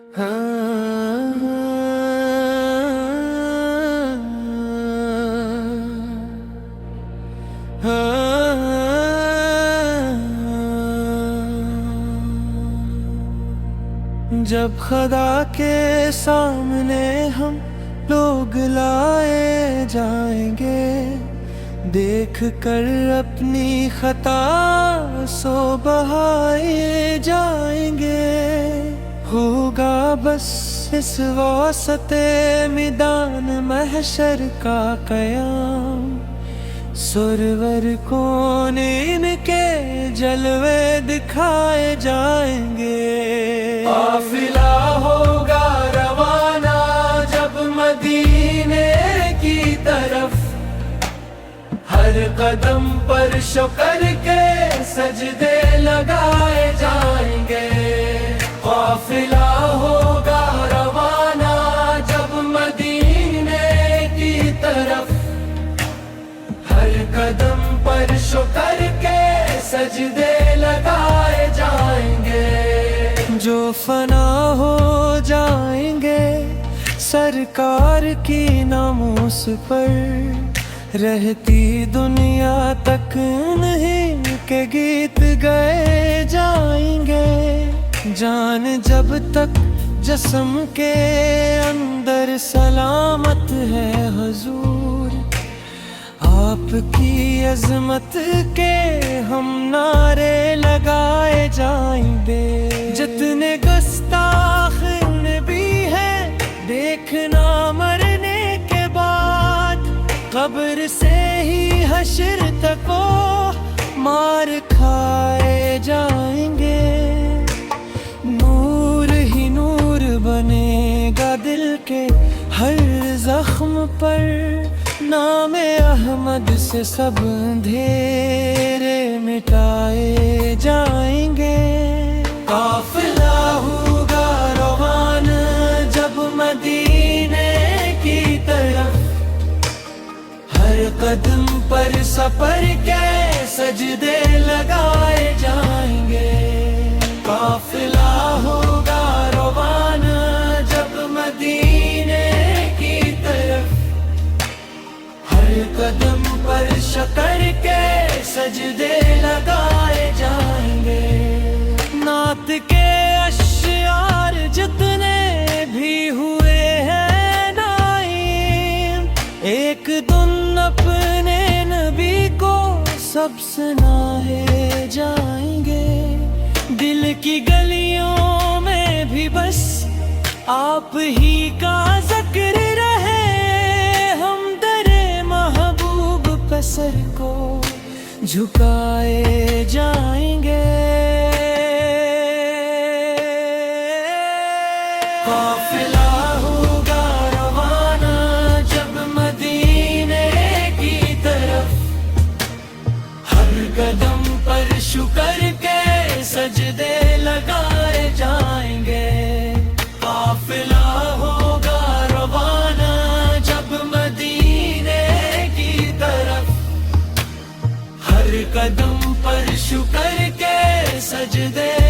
جب خدا کے سامنے ہم لوگ لائے جائیں گے، دیکھ کر اپنی خطا سو بہائے جائیں گے، ہوگا بس اس وسط میدان محشر کا قیام، سرور کون ان کے جلوے دکھائے جائیں گے۔ قافلہ ہوگا روانہ جب مدینے کی طرف، ہر قدم پر شکر کے سجدے لگائے جائیں گے۔ قافلہ ہوگا روانہ جب مدینے کی طرف، ہر قدم پر شکر کے سجدے لگائے جائیں گے۔ جو فنا ہو جائیں گے سرکار کی ناموس پر، رہتی دنیا تک نہیں کہ گیت گائے جائیں گے۔ جان جب تک جسم کے اندر سلامت ہے حضور، آپ کی عظمت کے ہم نعرے لگائے جائیں گے۔ جتنے گستاخ نبی ہیں دیکھنا مرنے کے بعد، قبر سے ہی حشر تک وہ مار کھائے جائیں گے۔ نور ہی نور بنے گا دل کے ہر زخم پر، نام احمد سے سب اندھیرے مٹائے جائیں گے۔ قافلہ ہوگا روانہ جب مدینے کی طرف، ہر قدم پر سفر کے سجدے لگائے جائیں گے۔ قافلہ ہوگا روانہ جب مدینے کی طرف، ہر قدم پر شکر کے سجدے لگائے جائیں گے۔ نعت کے اشعار جتنے بھی ہوئے ہیں نائم، ایک دن اپنے نبی کو سب سنائے جائیں گے۔ دل کی گلیوں میں بھی بس آپ ہی کا ذکر رہے، ہم درِ محبوب پہ سر کو جھکائے جائیں گے۔ قافلہ ہوگا روانہ جب مدینے کی طرف، ہر قدم پر شکر کے سجدے لگائے جائیں گے۔ قافلہ ہوگا روانہ جب مدینے کی طرف، ہر قدم پر شکر کے سجدے